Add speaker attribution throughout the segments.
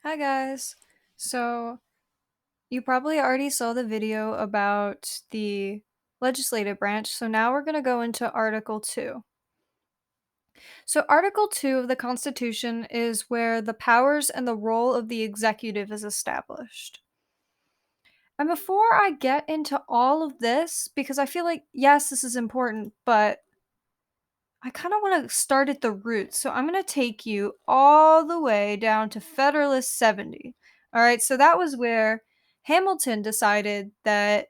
Speaker 1: Hi guys. So, you probably already saw the video about the legislative branch, so now we're going to go into Article 2. So, Article 2 of the Constitution is where the powers and the role of the executive is established. And before I get into all of this, because I feel like, yes, this is important, but I kind of want to start at the roots. So, I'm going to take you all the way down to Federalist 70. All right, so that was where Hamilton decided that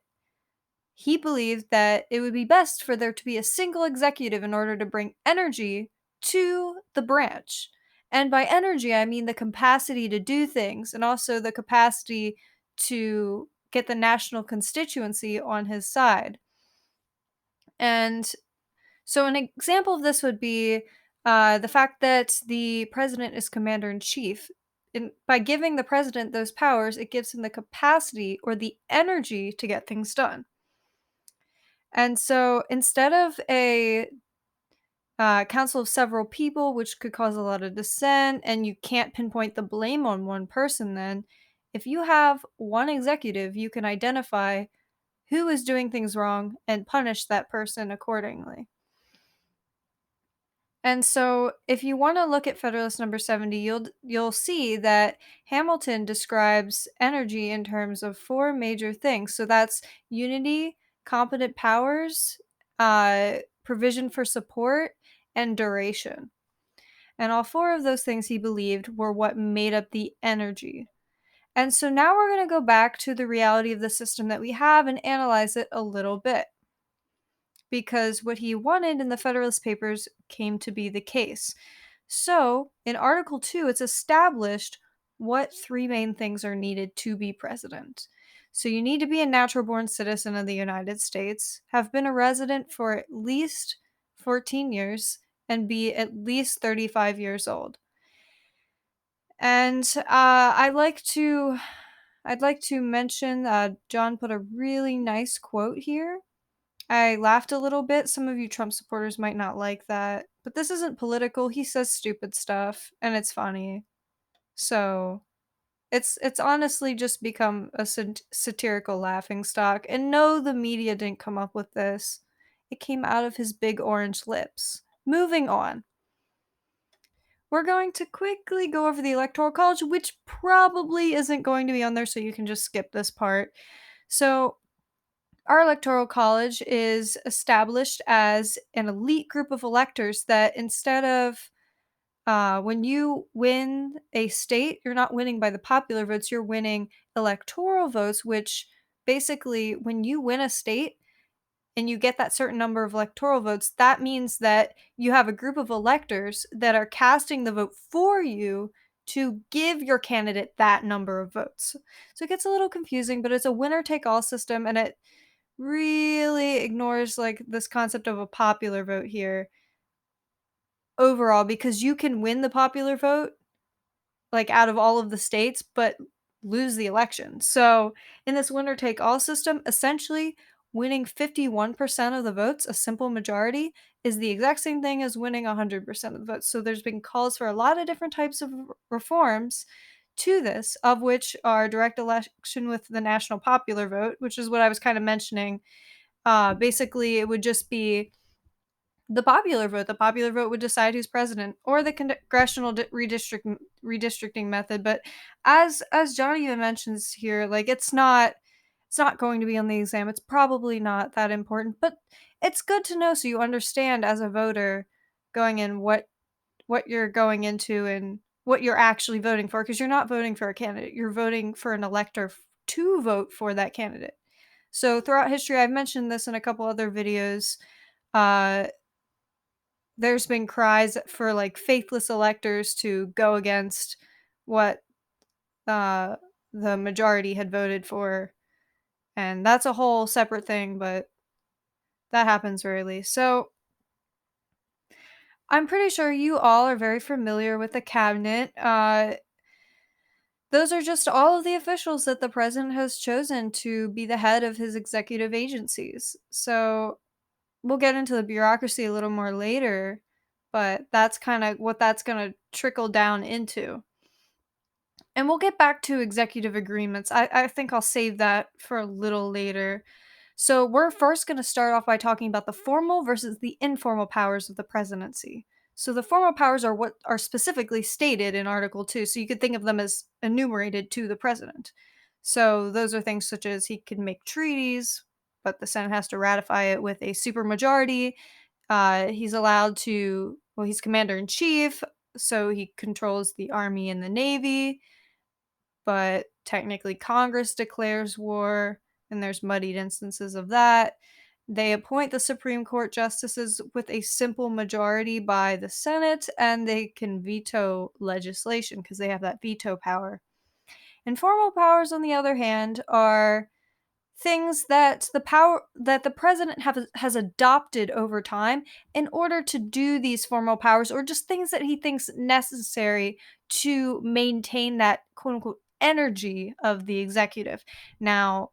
Speaker 1: he believed that it would be best for there to be a single executive in order to bring energy to the branch. And by energy, I mean the capacity to do things and also the capacity to get the national constituency on his side. And so, an example of this would be the fact that the president is commander in chief. By giving the president those powers, it gives him the capacity or the energy to get things done. And so, instead of a council of several people, which could cause a lot of dissent, and you can't pinpoint the blame on one person, then if you have one executive, you can identify who is doing things wrong and punish that person accordingly. And so if you want to look at Federalist number 70, you'll see that Hamilton describes energy in terms of four major things. So that's unity, competent powers, provision for support, and duration. And all four of those things he believed were what made up the energy. And so now we're going to go back to the reality of the system that we have and analyze it a little bit, because what he wanted in the Federalist Papers came to be the case. So, in Article 2, it's established what three main things are needed to be president. So, you need to be a natural born citizen of the United States, have been a resident for at least 14 years, and be at least 35 years old. And I'd like to mention John put a really nice quote here. I laughed a little bit. Some of you Trump supporters might not like that, but this isn't political. He says stupid stuff and it's funny. So, it's honestly just become a satirical laughing stock. And no, the media didn't come up with this. It came out of his big orange lips. Moving on. We're going to quickly go over the Electoral College, which probably isn't going to be on there, so you can just skip this part. So, our Electoral College is established as an elite group of electors that instead of when you win a state, you're not winning by the popular votes, you're winning electoral votes, which basically, when you win a state and you get that certain number of electoral votes, that means that you have a group of electors that are casting the vote for you to give your candidate that number of votes. So it gets a little confusing, but it's a winner take all system and it really ignores like this concept of a popular vote here overall, because you can win the popular vote like out of all of the states but lose the election. So in this winner take all system, essentially winning 51% of the votes, a simple majority, is the exact same thing as winning 100% of the votes. So there's been calls for a lot of different types of reforms to this, of which are direct election with the national popular vote, which is what I was kind of mentioning. Basically, it would just be the popular vote. The popular vote would decide who's president, or the congressional redistricting method. But as John even mentions here, like it's not going to be on the exam. It's probably not that important, but it's good to know so you understand as a voter going in what you're going into and what you're actually voting for, because you're not voting for a candidate. You're voting for an elector to vote for that candidate. So throughout history, I've mentioned this in a couple other videos. Uh, there's been cries for like faithless electors to go against what uh, the majority had voted for, and that's a whole separate thing, but that happens rarely. So I'm pretty sure you all are very familiar with the cabinet. Those are just all of the officials that the president has chosen to be the head of his executive agencies. So we'll get into the bureaucracy a little more later, but that's kind of what that's going to trickle down into. And we'll get back to executive agreements. I think I'll save that for a little later. So we're first going to start off by talking about the formal versus the informal powers of the presidency. So the formal powers are what are specifically stated in Article 2. So you could think of them as enumerated to the president. So those are things such as he can make treaties, but the Senate has to ratify it with a supermajority. He's allowed to, well, he's commander in chief, so he controls the army and the navy, but technically Congress declares war, and there's muddied instances of that. They appoint the Supreme Court justices with a simple majority by the Senate, and they can veto legislation because they have that veto power. Informal powers, on the other hand, are things that the president has adopted over time in order to do these formal powers, or just things that he thinks necessary to maintain that quote unquote energy of the executive. Now,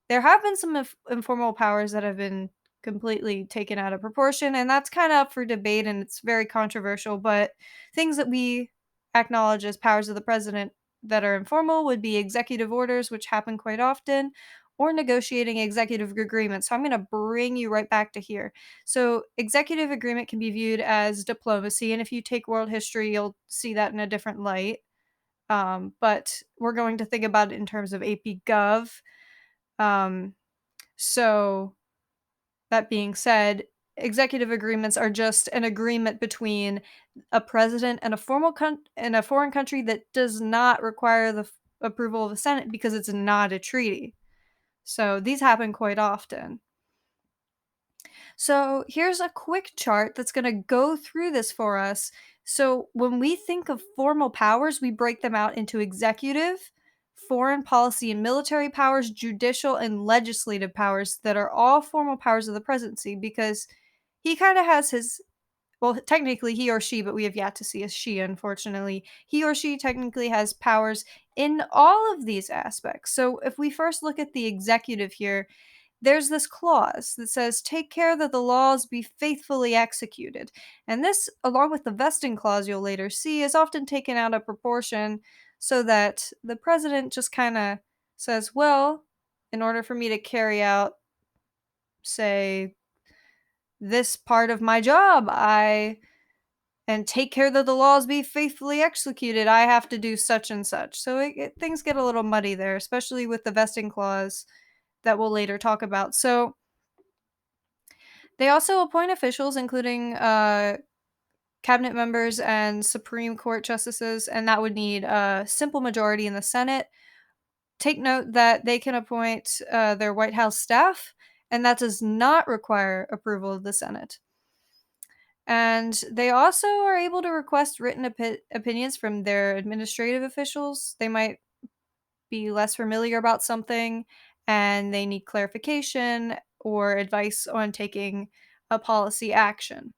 Speaker 1: there have been some informal powers that have been completely taken out of proportion, and that's kind of up for debate and it's very controversial. But things that we acknowledge as powers of the president that are informal would be executive orders, which happen quite often, or negotiating executive agreements. So I'm going to bring you right back to here. So, executive agreement can be viewed as diplomacy, and if you take world history, you'll see that in a different light. But we're going to think about it in terms of AP Gov. Um, so, that being said, executive agreements are just an agreement between a president and a foreign country that does not require the approval of the Senate because it's not a treaty. So, these happen quite often. So, here's a quick chart that's going to go through this for us. So, when we think of formal powers, we break them out into executive, foreign policy and military powers, judicial, and legislative powers that are all formal powers of the presidency because he kind of has his, well, technically he or she, but we have yet to see a she, unfortunately. He or she technically has powers in all of these aspects. So, if we first look at the executive here, there's this clause that says, take care that the laws be faithfully executed. And this, along with the vesting clause you'll later see, is often taken out of proportion so that the president just kind of says, well, in order for me to carry out, say, this part of my job, and take care that the laws be faithfully executed, I have to do such and such. So things get a little muddy there, especially with the vesting clause that we'll later talk about. So, they also appoint officials, including cabinet members and Supreme Court justices, and that would need a simple majority in the Senate. Take note that they can appoint their White House staff, and that does not require approval of the Senate. And they also are able to request written opinions from their administrative officials. They might be less familiar about something and they need clarification or advice on taking a policy action.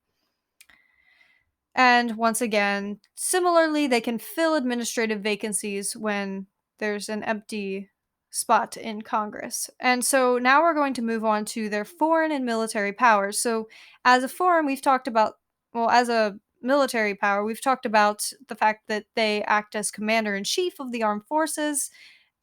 Speaker 1: And once again, similarly, they can fill administrative vacancies when there's an empty spot in Congress. And so now we're going to move on to their foreign and military powers. So, as a foreign, we've talked about, well, as a military power, we've talked about the fact that they act as commander in chief of the armed forces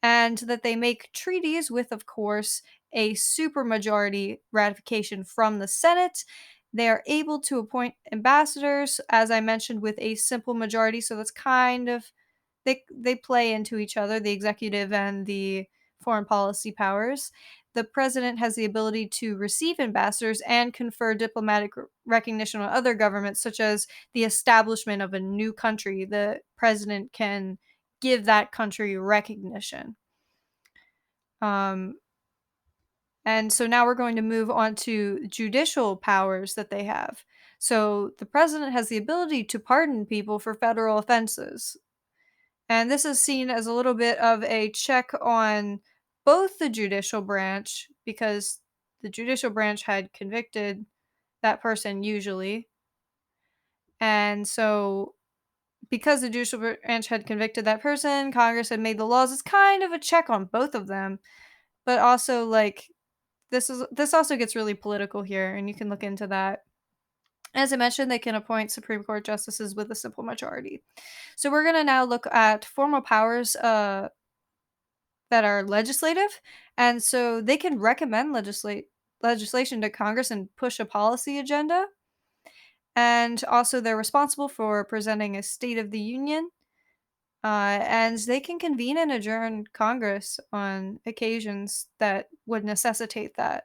Speaker 1: and that they make treaties with, of course, a supermajority ratification from the Senate. They are able to appoint ambassadors, as I mentioned, with a simple majority. So that's kind of, they play into each other, the executive and the foreign policy powers. The president has the ability to receive ambassadors and confer diplomatic recognition on other governments, such as the establishment of a new country. The president can give that country recognition. Um, and so now we're going to move on to judicial powers that they have. So the president has the ability to pardon people for federal offenses. And this is seen as a little bit of a check on both the judicial branch, because the judicial branch had convicted that person usually. And so, because the judicial branch had convicted that person, Congress had made the laws. It's kind of a check on both of them. But also, like, this also gets really political here, and you can look into that. As I mentioned, they can appoint Supreme Court justices with a simple majority. So we're going to now look at formal powers that are legislative, and so they can recommend legislation to Congress and push a policy agenda. And also, they're responsible for presenting a State of the Union, and they can convene and adjourn Congress on occasions that would necessitate that.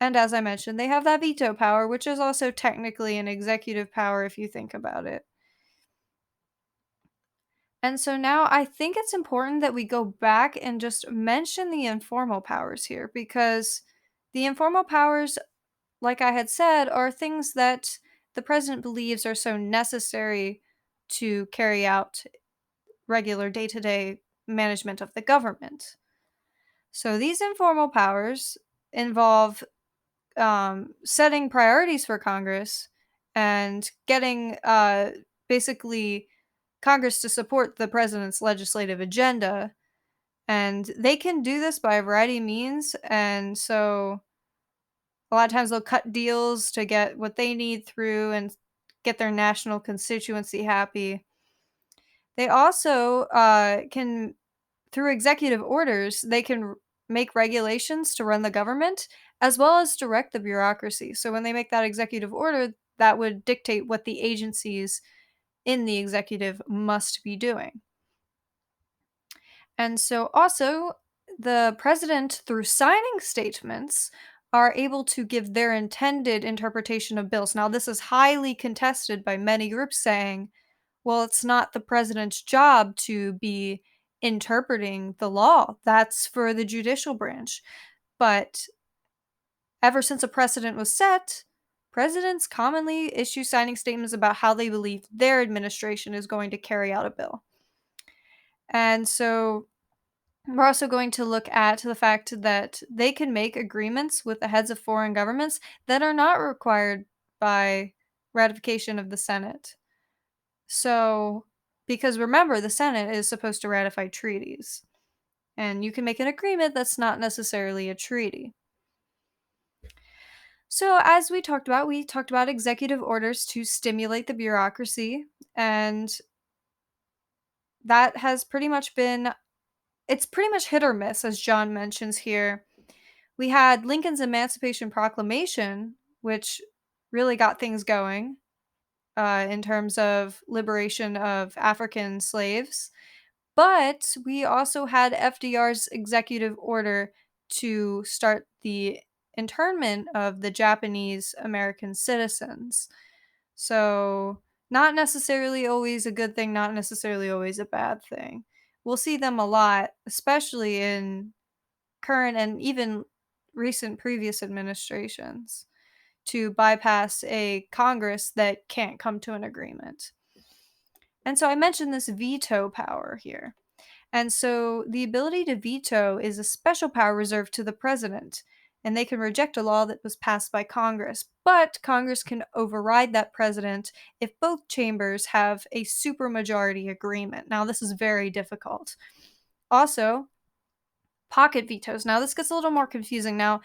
Speaker 1: And as I mentioned, they have that veto power, which is also technically an executive power if you think about it. And so now I think it's important that we go back and just mention the informal powers here, because the informal powers, like I had said, are things that the president believes are so necessary to carry out regular day to day management of the government. So these informal powers involve setting priorities for Congress and getting basically Congress to support the president's legislative agenda. And they can do this by a variety of means. And so a lot of times they'll cut deals to get what they need through and get their national constituency happy. They also can, through executive orders, they can make regulations to run the government as well as direct the bureaucracy. So when they make that executive order, that would dictate what the agencies in the executive must be doing. And so also, the president, through signing statements, are able to give their intended interpretation of bills. Now, this is highly contested by many groups saying, well, it's not the president's job to be interpreting the law. That's for the judicial branch. But ever since a precedent was set, presidents commonly issue signing statements about how they believe their administration is going to carry out a bill. And so we're also going to look at the fact that they can make agreements with the heads of foreign governments that are not required by ratification of the Senate. So, because remember, the Senate is supposed to ratify treaties, and you can make an agreement that's not necessarily a treaty. So, as we talked about executive orders to stimulate the bureaucracy, and that has pretty much been, it's pretty much hit or miss, as John mentions here. We had Lincoln's Emancipation Proclamation, which really got things going in terms of liberation of African slaves. But we also had FDR's executive order to start the internment of the Japanese American citizens. So, not necessarily always a good thing, not necessarily always a bad thing. We'll see them a lot, especially in current and even recent previous administrations, to bypass a Congress that can't come to an agreement. And so I mentioned this veto power here. And so the ability to veto is a special power reserved to the president, and they can reject a law that was passed by Congress. But Congress can override that president if both chambers have a supermajority agreement. Now, this is very difficult. Also, pocket vetoes. Now, this gets a little more confusing. Now,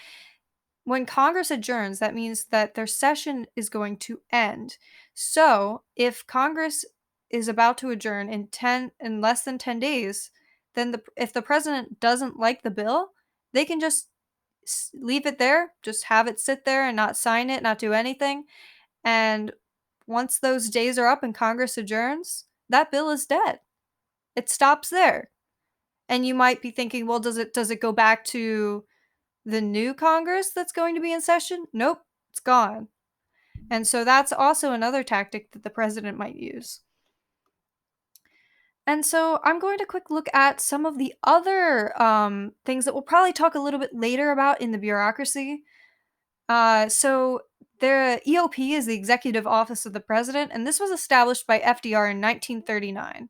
Speaker 1: when Congress adjourns, that means that their session is going to end. So, if Congress is about to adjourn in less than 10 days, then if the president doesn't like the bill, they can just leave it there, just have it sit there and not sign it, not do anything. And once those days are up and Congress adjourns, that bill is dead. It stops there. And you might be thinking, well, does it go back to the new Congress that's going to be in session? Nope, it's gone. And so that's also another tactic that the president might use. And so I'm going to quick look at some of the other things that we'll probably talk a little bit later about in the bureaucracy. So the EOP is the Executive Office of the President, and this was established by FDR in 1939.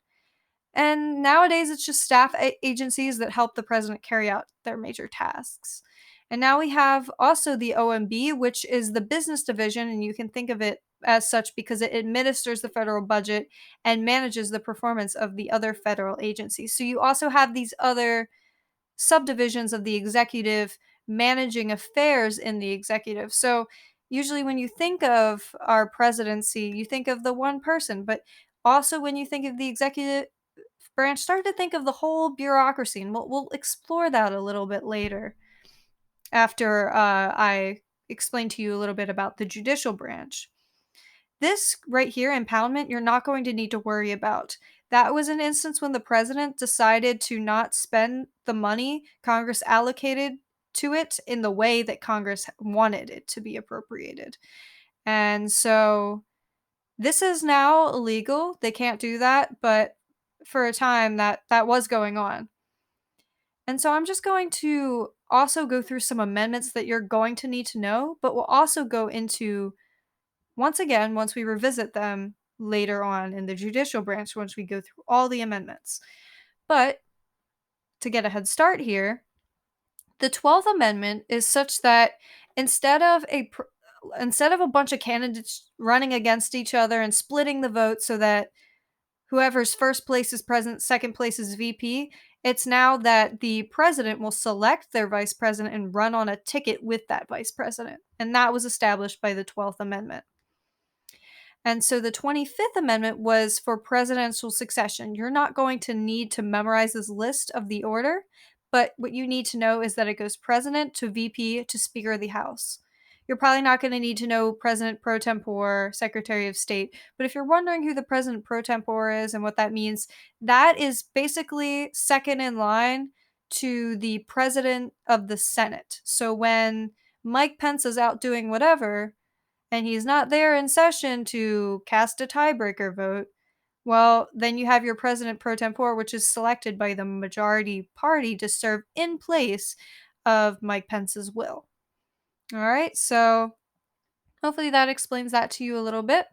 Speaker 1: And nowadays, it's just staff agencies that help the president carry out their major tasks. And now we have also the OMB, which is the business division, and you can think of it as such because it administers the federal budget and manages the performance of the other federal agencies. So you also have these other subdivisions of the executive managing affairs in the executive. So Usually when you think of our presidency, you think of the one person, but also when you think of the executive branch, start to think of the whole bureaucracy, and we'll explore that a little bit later after I explain to you a little bit about the judicial branch. This right here, impoundment, you're not going to need to worry about. That was an instance when the president decided to not spend the money Congress allocated to it in the way that Congress wanted it to be appropriated. And so this is now illegal. They can't do that, but for a time that was going on. And so I'm just going to also go through some amendments that you're going to need to know, but we'll also go into once again, once we revisit them later on in the judicial branch, once we go through all the amendments. But to get a head start here, the 12th Amendment is such that instead of a bunch of candidates running against each other and splitting the vote so that whoever's first place is president, second place is VP, it's now that the president will select their vice president and run on a ticket with that vice president. And that was established by the 12th Amendment. And so the 25th Amendment was for presidential succession. You're not going to need to memorize this list of the order, but what you need to know is that it goes president to VP to Speaker of the House. You're probably not going to need to know President pro tempore, Secretary of State, but if you're wondering who the President pro tempore is and what that means, that is basically second in line to the President of the Senate. So when Mike Pence is out doing whatever, and he's not there in session to cast a tiebreaker vote, well, then you have your president pro tempore, which is selected by the majority party to serve in place of Mike Pence's will. All right, so hopefully that explains that to you a little bit.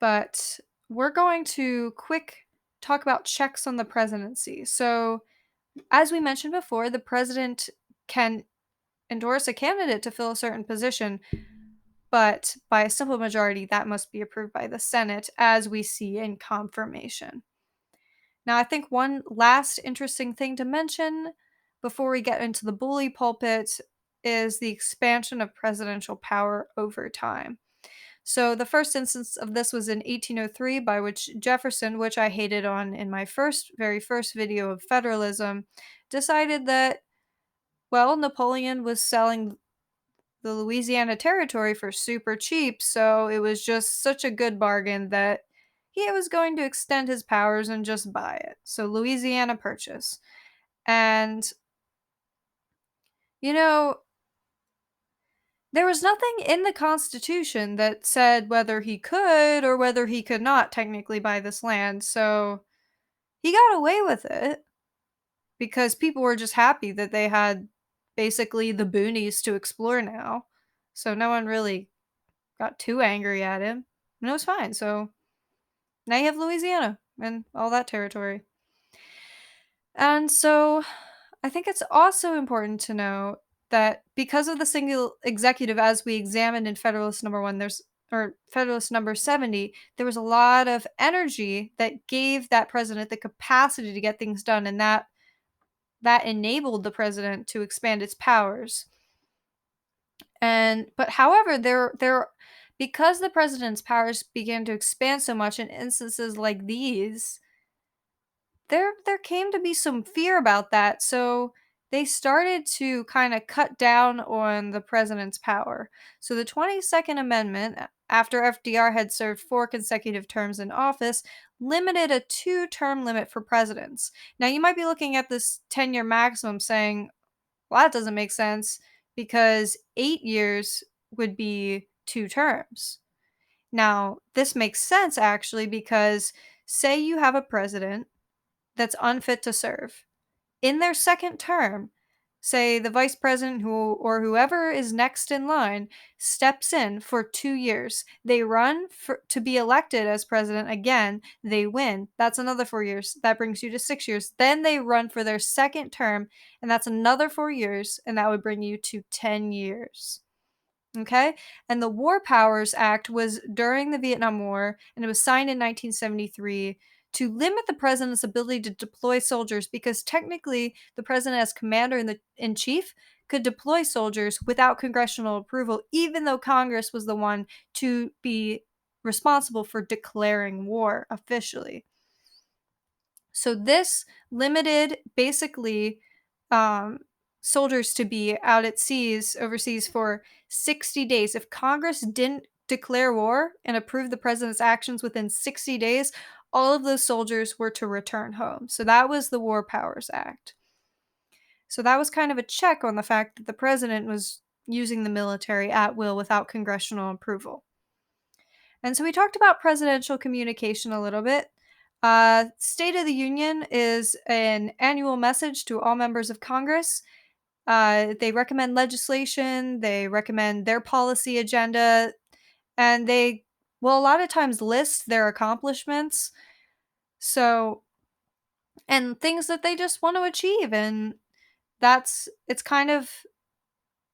Speaker 1: But we're going to quick talk about checks on the presidency. So, as we mentioned before, the president can endorse a candidate to fill a certain position, but by a simple majority, that must be approved by the Senate, as we see in confirmation. Now, I think one last interesting thing to mention before we get into the bully pulpit is the expansion of presidential power over time. So, the first instance of this was in 1803, by which Jefferson, which I hated on in my very first video of federalism, decided that, well, Napoleon was selling the Louisiana Territory for super cheap, so it was just such a good bargain that he was going to extend his powers and just buy it. So Louisiana Purchase. And, you know, there was nothing in the Constitution that said whether he could or whether he could not technically buy this land, so he got away with it because people were just happy that they had basically the boonies to explore now. So no one really got too angry at him, and it was fine. So now you have Louisiana and all that territory. And so I think it's also important to know that because of the single executive, as we examined in Federalist number 1, Federalist number 70, there was a lot of energy that gave that president the capacity to get things done, and that enabled the president to expand its powers. But however, there because the president's powers began to expand so much in instances like these, there came to be some fear about that. So they started to kind of cut down on the president's power. So the 22nd Amendment, after FDR had served 4 consecutive terms in office, limited a 2-term limit for presidents. Now you might be looking at this 10-year maximum saying, well, that doesn't make sense because 8 years would be 2 terms. Now, this makes sense actually because say you have a president that's unfit to serve. In their second term, say the vice president or whoever is next in line steps in for 2 years. They run to be elected as president again. They win. That's another 4 years. That brings you to 6 years. Then they run for their second term, and that's another 4 years, and that would bring you to 10 years. Okay? And the War Powers Act was during the Vietnam War, and it was signed in 1973 to limit the president's ability to deploy soldiers because technically the president as commander in chief could deploy soldiers without congressional approval, even though Congress was the one to be responsible for declaring war officially. So this limited basically soldiers to be out at seas, overseas for 60 days. If Congress didn't declare war and approve the president's actions within 60 days, all of those soldiers were to return home. So that was the War Powers Act. So that was kind of a check on the fact that the president was using the military at will without congressional approval. And so we talked about presidential communication a little bit. State of the Union is an annual message to all members of Congress. They recommend legislation, they recommend their policy agenda, and they will a lot of times list their accomplishments. So, and things that they just want to achieve. And it's kind of,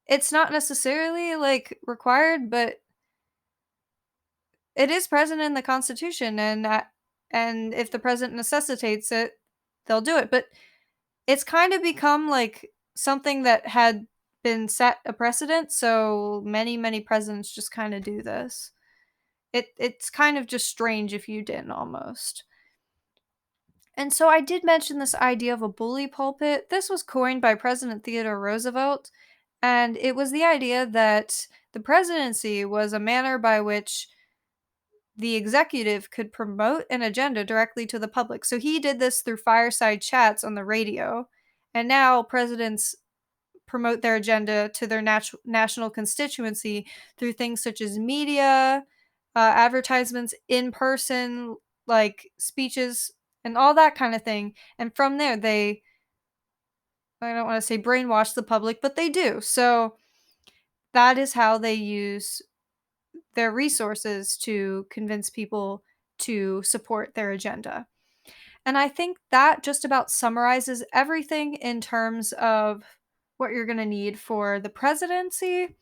Speaker 1: it's not necessarily like required, but it is present in the Constitution, and if the president necessitates it, they'll do it. But it's kind of become like something that had been set a precedent, so many presidents just kind of do this. It's kind of just strange if you didn't almost. And so I did mention this idea of a bully pulpit. This was coined by President Theodore Roosevelt, and it was the idea that the presidency was a manner by which the executive could promote an agenda directly to the public. So he did this through fireside chats on the radio. And now presidents promote their agenda to their national constituency through things such as media, advertisements, in person, like speeches, and all that kind of thing. And from there, I don't want to say brainwash the public, but they do. So that is how they use their resources to convince people to support their agenda. And I think that just about summarizes everything in terms of what you're going to need for the presidency.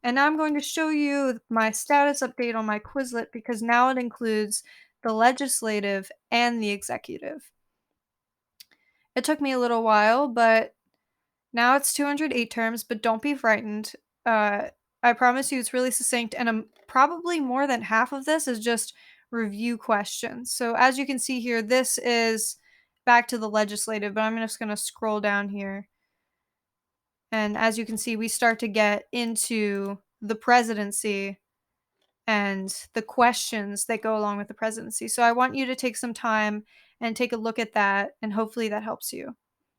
Speaker 1: And now I'm going to show you my status update on my Quizlet because now it includes the legislative and the executive. It took me a little while, but now it's 208 terms, but don't be frightened. I promise you it's really succinct, and probably more than half of this is just review questions. So as you can see here, this is back to the legislative, but I'm just going to scroll down here. And as you can see, we start to get into the presidency and the questions that go along with the presidency. So I want you to take some time and take a look at that, and hopefully that helps you.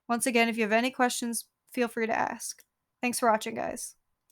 Speaker 1: Once again, if you have any questions, feel free to ask. Thanks for watching, guys.